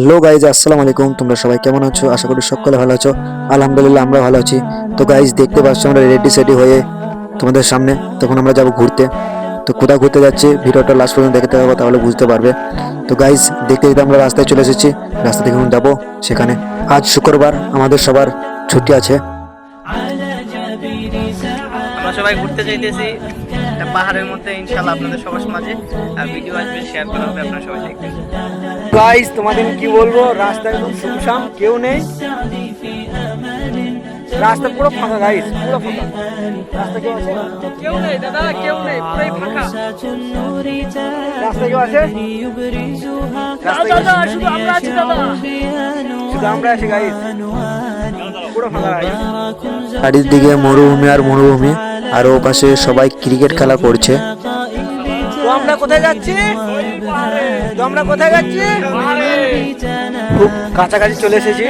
Hello guys, আসসালামু আলাইকুম। তোমরা সবাই কেমন আছো? আশা করি সকলে ভালো আছো। আলহামদুলিল্লাহ, আমরা ভালো আছি। তো গাইজ, দেখতে পাচ্ছ আমরা রেডি সেডি হয়ে তোমাদের সামনে। তখন আমরা যাব ঘুরতে। তো কোথায় ঘুরতে যাচ্ছি ভিডিওটা লাস্ট পর্যন্ত দেখতে হবে, তাহলে বুঝতে পারবে। তো গাইজ, দেখতে দেখতে আমরা রাস্তায় চলে এসেছি। রাস্তা থেকে এখন যাবো সেখানে। আজ শুক্রবার, আমাদের সবার ছুটি আছে। আমরা সবাই ঘুরতে চাইতেছি একটা পাহাড়ের মধ্যে। ইনশাআল্লাহ আপনাদের সবার মাঝে ভিডিও আসবে, শেয়ার করা হবে, আপনারা সবাই দেখবেন। গাইস, তোমাদের কি বলবো, রাস্তা একদম শুনশান, কেউ নেই। রাস্তা পুরো ফাঁকা গাইস, পুরো ফাঁকা। রাস্তা কেউ আছে? কেউ নেই দাদা, কেউ নেই, পুরোই ফাঁকা। রাস্তা কেউ আছে? দাদা শুধু আমরা আছি দাদা, শুধু আমরা আছি গাইস, পুরো ফাঁকা গাইস। চারিদিকে মরুভূমি আর মরুভূমি, আর ও পাশে সবাই ক্রিকেট খেলা করছে। তো আমরা কোথায় যাচ্ছি? খুব কাছাকাছি চলে এসেছি,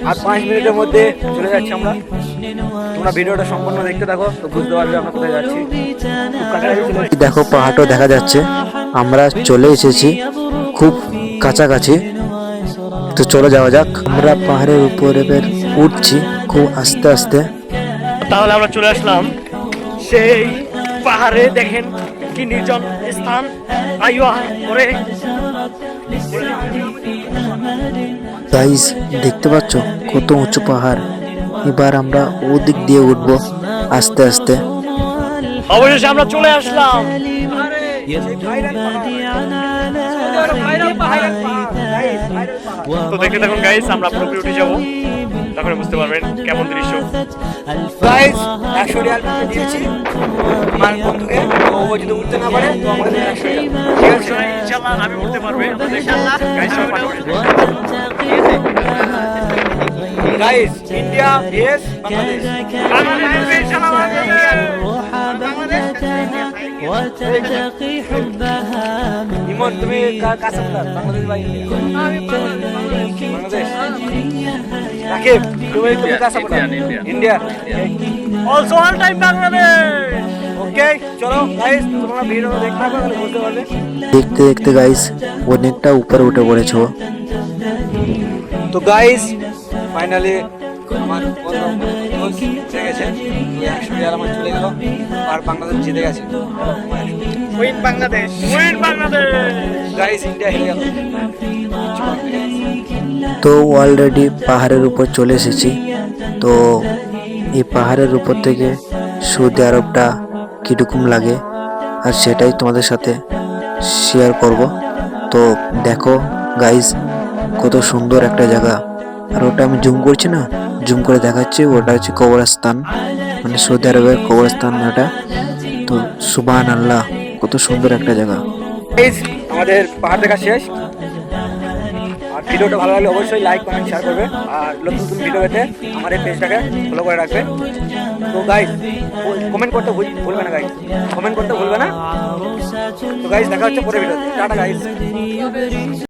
আর 5 মিনিটের মধ্যে চলে যাচ্ছি আমরা। তোমরা ভিডিওটা সম্পূর্ণ দেখতে থাকো, তো বুঝতে পারবে আমরা কোথায় যাচ্ছি। খুব কাছাকাছি চলে এসেছি। দেখো, পাহাড়ও দেখা যাচ্ছে। আমরা চলে এসেছি খুব কাছাকাছি। তো চলে যাওয়া যাক। আমরা পাহাড়ের উপরে উঠছি খুব আস্তে আস্তে। তাহলে আমরা চলে আসলাম সেই পাহাড়ে। দেখেন কি নির্জন স্থান। আইয়া করে গাইস, দেখতে পাচ্ছ কত উঁচু পাহাড়। এবার আমরা ওদিক দিয়ে উঠবো আস্তে আস্তে। অবশেষে আমরা চলে আসলাম। তো দেখতে থাকুন গাইস, আমরা পুরোপুরি উঠে যাবো, তখন বুঝতে পারবেন কেমন দৃশ্য। গাইস, 100 রিয়াল দিয়েছি আমার বন্ধুকে। ও যদি উঠতে না পারে তো আমাকে 100 রিয়াল। ঠিক আছে, ইনশাআল্লাহ আমি উঠতে পারবে। ইনশাআল্লাহ গাইস, সবাই পাশে উঠে guys. India yes, Bangladesh Emon, তুমি কাছে বাংলাদেশ বা বাংলাদেশ? রাকিব, তুমি কাছে India. Also all time Bangladesh. Okay, চলো গাইস, তোমরা ভিডিও দেখতে থাকো, তাহলে বুঝতে পারবে। দেখতে দেখতে গাইস অনেকটা উপরে উঠে পড়েছো। তো গাইস, ফাইনালি আমার বন্ধু জিতে গেছে। 100 রিয়াল আমার চলে গেল, আর বাংলাদেশ জিতে গেছে। Win Bangladesh, win Bangladesh. Guys, India হেরে গেল। তো অলরেডি পাহাড়ের উপর চলে এসেছি। তো এই পাহাড়ের উপর থেকে সৌদি আরবটা কীরকম লাগে আর সেটাই তোমাদের সাথে শেয়ার করব। তো দেখো গাইস, কত সুন্দর একটা জায়গা। আর ওটা আমি জুম করছি না, জুম করে দেখাচ্ছি। ওটা হচ্ছে কবরস্থান, মানে সৌদি আরবের কবরস্থান ওটা। তো সুবহানাল্লাহ, কত সুন্দর একটা জায়গা। গাইস, আমাদের পাহাড় দেখা শেষ। আর ভিডিওটা ভালো লাগলে অবশ্যই লাইক, কমেন্ট, শেয়ার করবে। আর নতুন নতুন ভিডিও পেতে আমার এই পেজটাকে ফলো করে রাখবে। তো গাইস, কমেন্ট করতে ভুলবে না গাইস, কমেন্ট করতে ভুলবে না। তো গাইস, দেখা হচ্ছে পরের ভিডিওতে। Tata guys.